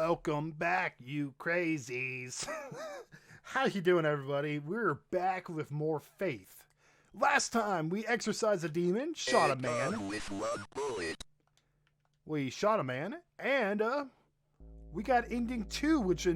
Welcome back, you crazies. How you doing, everybody? We're back with more faith. Last time we exorcised a demon, shot a man. With one bullet. We shot a man, and we got ending 2, which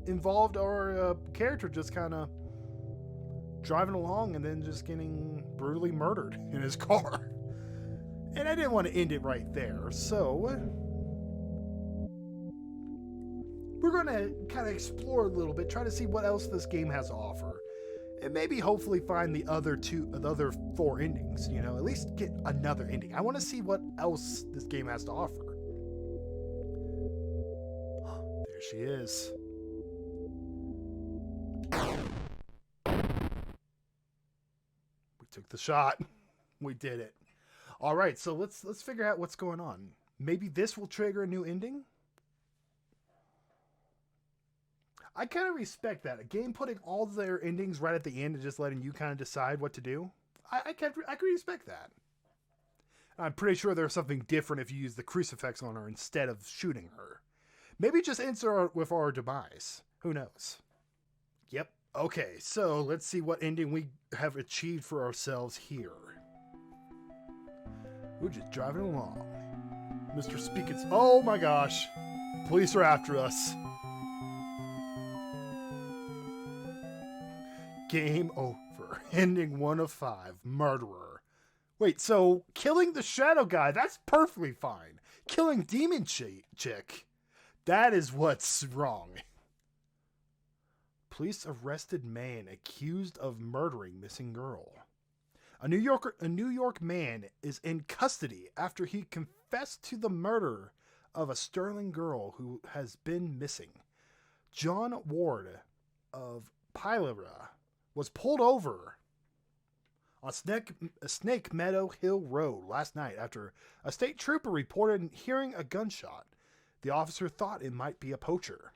involved our character just kind of driving along and then just getting brutally murdered in his car. And I didn't want to end it right there, so we're going to kind of explore a little bit, try to see what else this game has to offer, and maybe hopefully find the other 4 endings, you know, at least get another ending. I want to see what else this game has to offer. There she is. We took the shot. We did it. All right, so let's figure out what's going on. Maybe this will trigger a new ending? I kind of respect that. A game putting all their endings right at the end and just letting you kind of decide what to do. I can respect that. I'm pretty sure there's something different if you use the crucifix on her instead of shooting her. Maybe just answer with our demise. Who knows? Yep. Okay, so let's see what ending we have achieved for ourselves here. We're just driving along. Mr. Speakins. Oh my gosh. Police are after us. Game over. Ending 1 of 5. Murderer. Wait, so killing the shadow guy, that's perfectly fine. Killing demon chick, that is what's wrong. Police arrested man accused of murdering missing girl. A New York man is in custody after he confessed to the murder of a Sterling girl who has been missing. John Ward of Pilera was pulled over on Snake Meadow Hill Road last night after a state trooper reported hearing a gunshot. The officer thought it might be a poacher.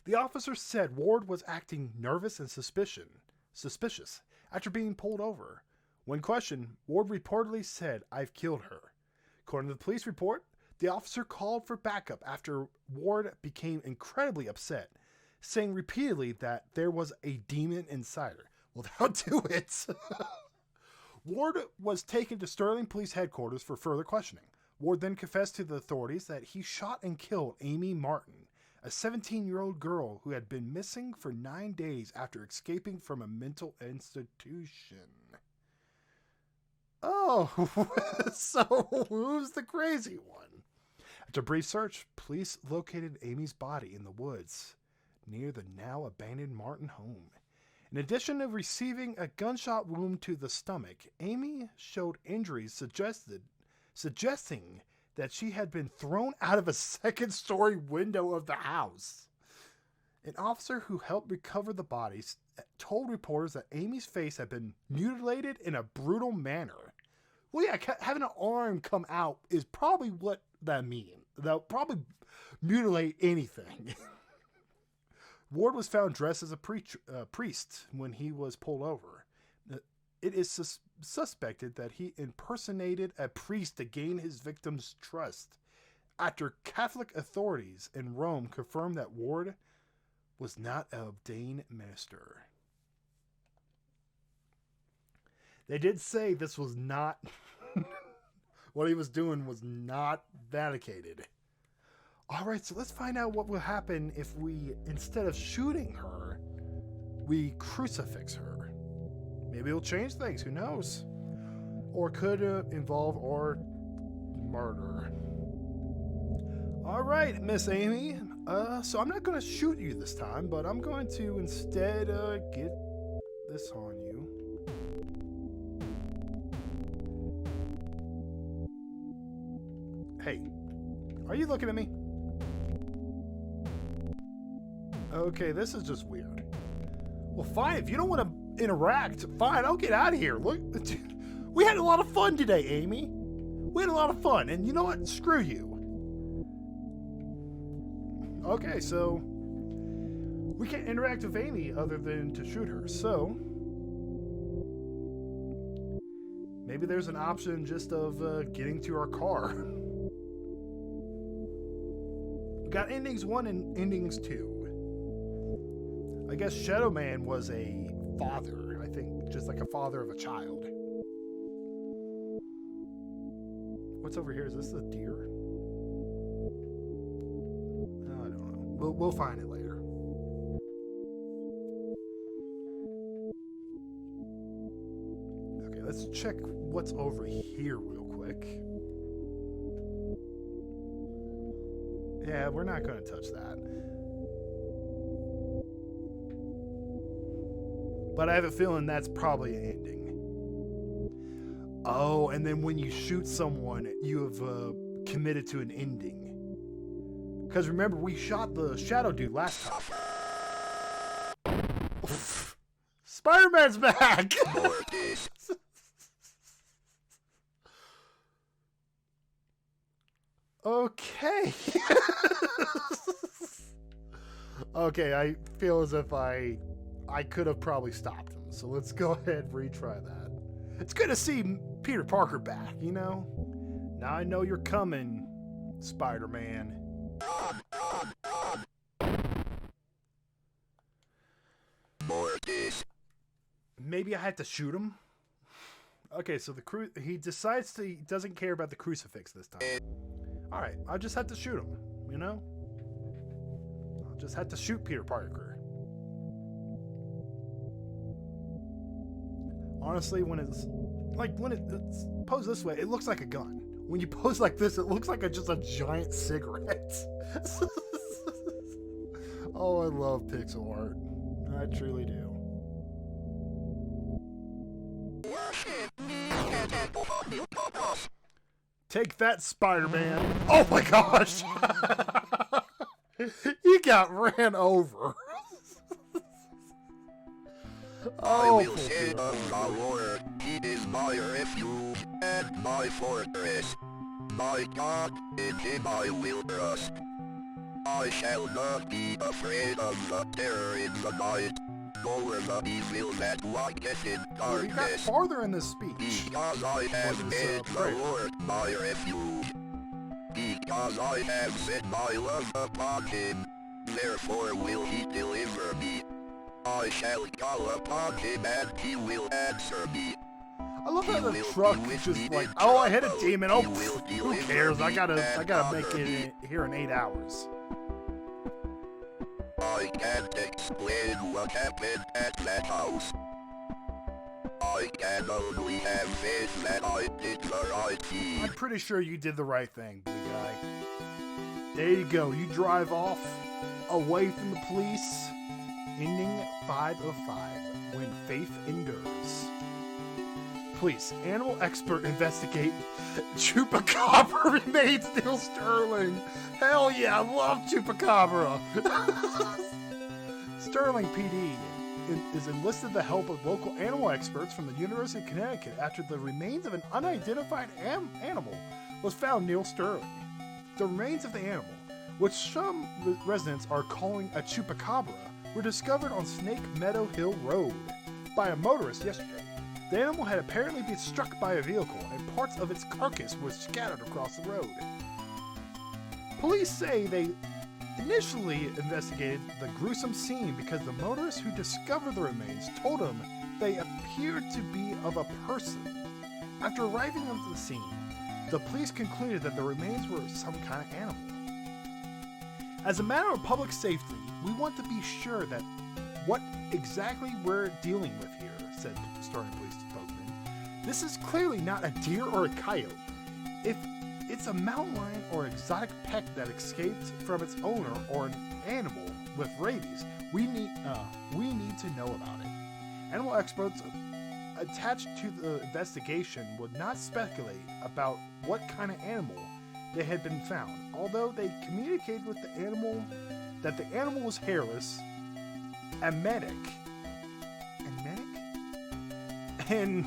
The officer said Ward was acting nervous and suspicious after being pulled over. When questioned, Ward reportedly said, "I've killed her." According to the police report, the officer called for backup after Ward became incredibly upset, saying repeatedly that there was a demon inside her. Well, that'll do it. Ward was taken to Sterling Police Headquarters for further questioning. Ward then confessed to the authorities that he shot and killed Amy Martin, a 17-year-old girl who had been missing for 9 days after escaping from a mental institution. Oh, so who's the crazy one? After a brief search, police located Amy's body in the woods near the now abandoned Martin home. In addition to receiving a gunshot wound to the stomach, Amy showed injuries suggesting that she had been thrown out of a second-story window of the house. An officer who helped recover the bodies told reporters that Amy's face had been mutilated in a brutal manner. Well, yeah, having an arm come out is probably what that means. They'll probably mutilate anything. Ward was found dressed as a priest when he was pulled over. It is suspected that he impersonated a priest to gain his victim's trust after Catholic authorities in Rome confirmed that Ward was not an ordained minister. They did say this was not... what he was doing was not validated. Alright, so let's find out what will happen if we, instead of shooting her, we crucifix her. Maybe it'll change things, who knows? Or could involve our murder. Alright, Miss Amy. So I'm not going to shoot you this time, but I'm going to instead get this on you. Hey, are you looking at me? Okay, this is just weird. Well, fine. If you don't want to interact, fine. I'll get out of here. Look, we had a lot of fun today, Amy. We had a lot of fun. And you know what? Screw you. Okay, so we can't interact with Amy other than to shoot her. So maybe there's an option just of getting to our car. got endings 1 and endings 2. I guess Shadow Man was a father. I think just like a father of a child. What's over here? Is this a deer? I don't know. We'll find it later. Okay, let's check what's over here real quick. Yeah, we're not going to touch that. But I have a feeling that's probably an ending. Oh, and then when you shoot someone, you have committed to an ending. Because remember, we shot the Shadow Dude last time. Spider-Man's back! Okay. Okay, I feel as if I could have probably stopped him. So let's go ahead and retry that. It's good to see Peter Parker back, you know? Now I know you're coming, Spider-Man. Maybe I had to shoot him? Okay, so he decides he doesn't care about the crucifix this time. Alright, I just had to shoot him, you know? I just had to shoot Peter Parker. Honestly, when it's posed this way, it looks like a gun. When you pose like this, it looks like just a giant cigarette. Oh, I love pixel art. I truly do. Take that, Spider-Man. Oh my gosh! He got ran over. Oh, I will say of the Lord, He is my refuge and my fortress. My God, in Him I will trust. I shall not be afraid of the terror in the night, nor the evil that walketh in well, you got darkness. farther in this speech. Because I have made the Lord my refuge. Because I have set my love upon Him, therefore will He deliver me. I shall call upon Him and He will answer me. I love how the truck is just like, oh, I hit a demon. Oh, who cares? I gotta make it here in 8 hours. I can't explain what happened at that house. I can only have faith that I did the right thing. I'm pretty sure you did the right thing, big guy. There you go. You drive off away from the police. Ending 5 of 5. When faith endures. Police. Animal expert investigate. Chupacabra remains Neil Sterling. Hell yeah, I love Chupacabra. Sterling PD is enlisted the help of local animal experts from the University of Connecticut after the remains of an unidentified animal was found near Sterling. The remains of the animal, which some residents are calling a chupacabra, were discovered on Snake Meadow Hill Road by a motorist yesterday. The animal had apparently been struck by a vehicle, and parts of its carcass were scattered across the road. Police say they initially investigated the gruesome scene because the motorist who discovered the remains told them they appeared to be of a person. After arriving at the scene, the police concluded that the remains were some kind of animal. As a matter of public safety, we want to be sure that what exactly we're dealing with here, said Sterling Police spokesman. This is clearly not a deer or a coyote. If it's a mountain lion or exotic pet that escaped from its owner or an animal with rabies, we need to know about it. Animal experts attached to the investigation would not speculate about what kind of animal they had been found, although they communicated with the animal that the animal was hairless, amnesic, and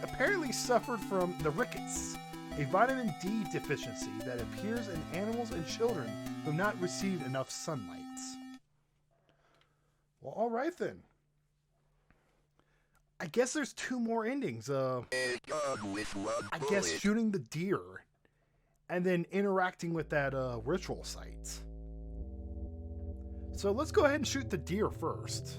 apparently suffered from the rickets, a vitamin D deficiency that appears in animals and children who have not received enough sunlight. Well, all right then. I guess there's 2 more endings. I guess shooting the deer and then interacting with that ritual site. So let's go ahead and shoot the deer first.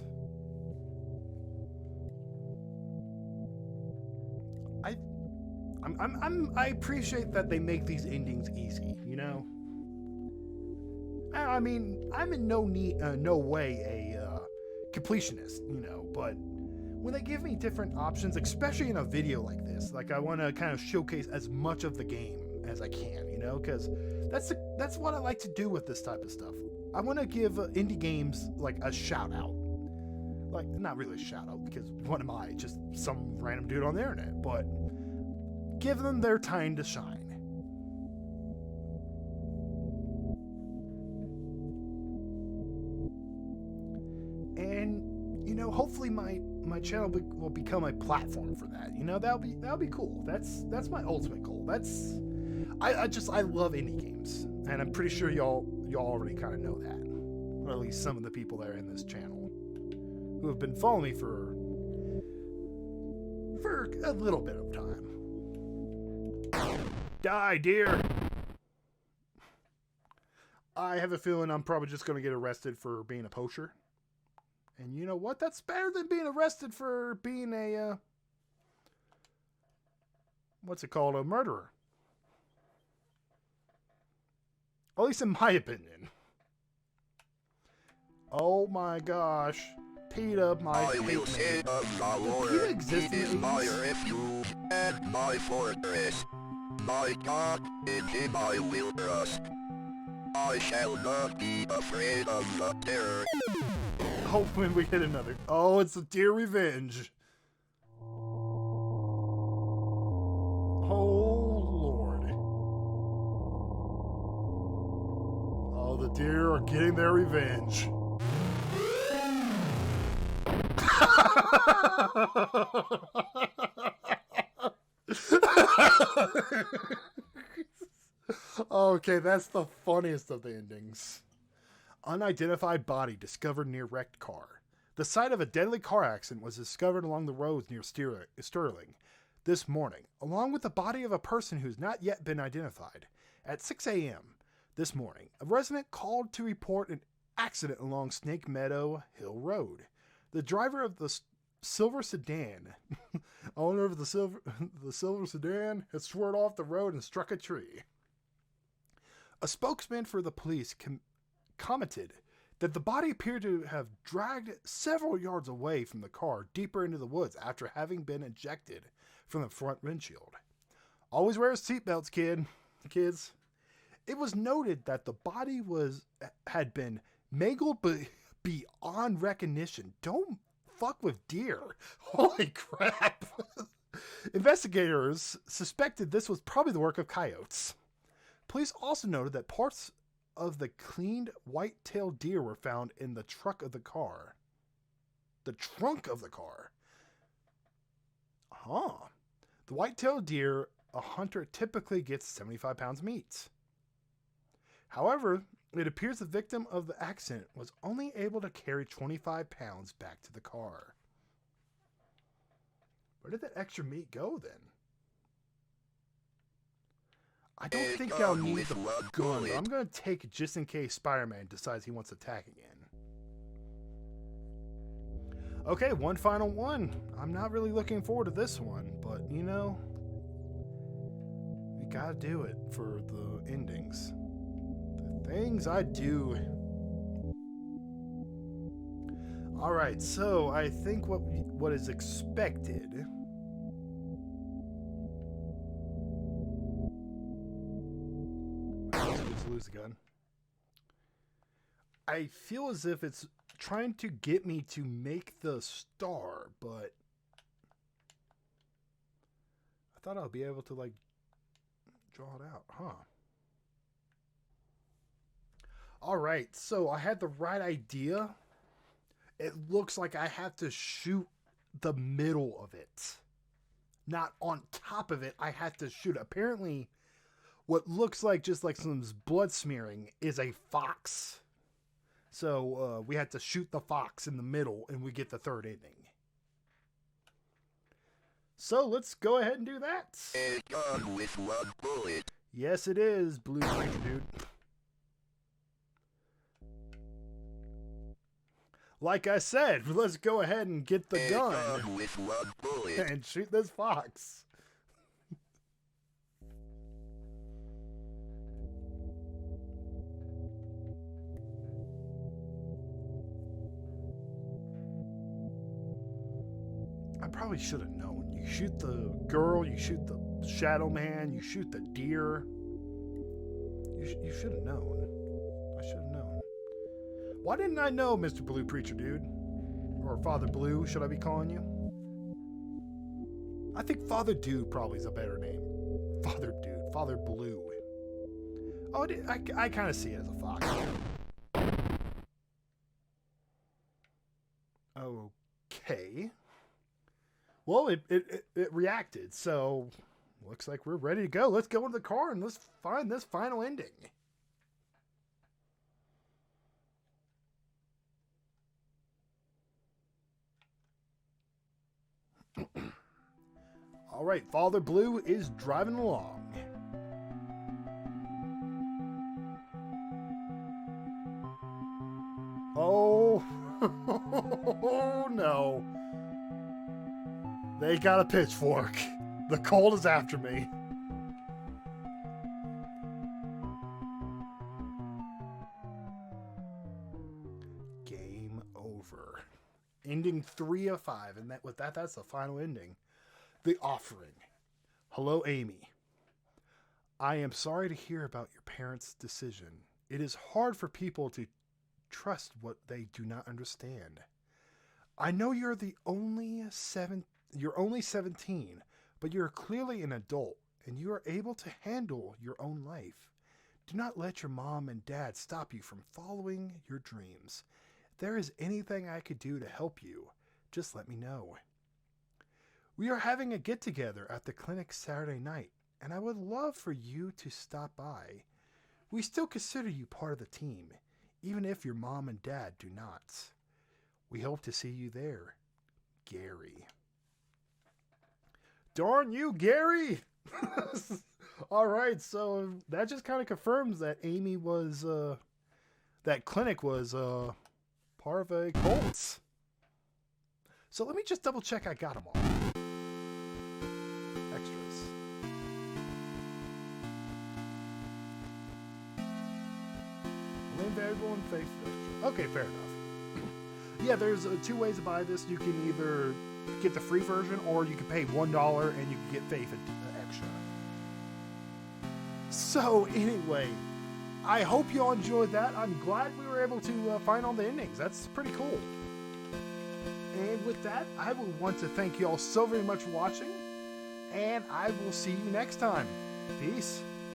I appreciate that they make these endings easy, you know? I mean, I'm in no way a completionist, you know, but when they give me different options, especially in a video like this, like I want to kind of showcase as much of the game as I can, you know, because that's what I like to do with this type of stuff. I want to give indie games like a shout out. Like, not really a shout out, because what am I? Just some random dude on the internet, but give them their time to shine. And, you know, hopefully my channel will become a platform for that. You know, that'll be cool. That's my ultimate goal. I love indie games, and I'm pretty sure y'all already kind of know that, or at least some of the people that are in this channel who have been following me for a little bit of time. Die, deer! I have a feeling I'm probably just going to get arrested for being a poacher. And you know what? That's better than being arrested for being a, what's it called? A murderer. At least in my opinion. Oh my gosh. PETA, I will say of the Lord, it is my refuge and my fortress. My God, in him I will trust. I shall not be afraid of the terror. Hopefully we get another. Oh, it's the deer revenge. Oh, Lord. Oh, the deer are getting their revenge. Okay, that's the funniest of the endings. Unidentified body discovered near wrecked car. The site of a deadly car accident was discovered along the roads near Sterling this morning, along with the body of a person who's not yet been identified. At 6 a.m. this morning, a resident called to report an accident along Snake Meadow Hill Road. The driver of the silver sedan, owner of the silver sedan, had swerved off the road and struck a tree. A spokesman for the police commented that the body appeared to have dragged several yards away from the car deeper into the woods after having been ejected from the front windshield. Always wear seatbelts, kids. It was noted that the body had been mangled beyond recognition. Don't fuck with deer. Holy crap. Investigators suspected this was probably the work of coyotes. Police also noted that parts of the cleaned white-tailed deer were found in the trunk of the car. The trunk of the car? Huh. The white-tailed deer, a hunter typically gets 75 pounds meat. However, it appears the victim of the accident was only able to carry 25 pounds back to the car. Where did that extra meat go then? I don't think I'll need the gun, but I'm going to take it just in case Spider-Man decides he wants to attack again. Okay, one final one. I'm not really looking forward to this one, but you know, we gotta do it for the endings. The things I do. Alright, so I think what is expected. Lose the gun. I feel as if it's trying to get me to make the star, but I thought I'll be able to like draw it out, huh? All right, so I had the right idea. It looks like I have to shoot the middle of it, not on top of it. I have to shoot. Apparently, what looks like just like some blood smearing is a fox. So we had to shoot the fox in the middle and we get the third ending. So let's go ahead and do that. A gun with one bullet. Yes, it is, Blue Ranger dude. Like I said, let's go ahead and get the A gun with one bullet. and shoot this fox. I probably should have known. You shoot the girl, you shoot the shadow man, you shoot the deer. You should have known. I should have known. Why didn't I know, Mr. Blue Preacher Dude? Or Father Blue, should I be calling you? I think Father Dude probably is a better name. Father Dude. Father Blue. Oh, I kind of see it as a fox. Okay. Well, it reacted, so looks like we're ready to go. Let's go into the car and let's find this final ending. All right, Father Blue is driving along. Oh, oh no. They got a pitchfork. The cold is after me. Game over. Ending 3 of 5, and that's the final ending. The offering. Hello, Amy. I am sorry to hear about your parents' decision. It is hard for people to trust what they do not understand. I know you're only 17, but you're clearly an adult and you are able to handle your own life. Do not let your mom and dad stop you from following your dreams. If there is anything I could do to help you, just let me know. We are having a get-together at the clinic Saturday night, and I would love for you to stop by. We still consider you part of the team, even if your mom and dad do not. We hope to see you there, Gary. Darn you, Gary! All right, so that just kind of confirms that Amy was, that clinic was part of a cult. So let me just double check I got them all. Extras. Lane variable and faith extra. Okay, fair enough. Yeah, there's 2 ways to buy this. You can either get the free version or you can pay $1 and you can get faith extra. So anyway, I hope you all enjoyed that. I'm glad we were able to find all the endings. That's pretty cool. And with that, I will want to thank you all so very much for watching, and I will see you next time. Peace.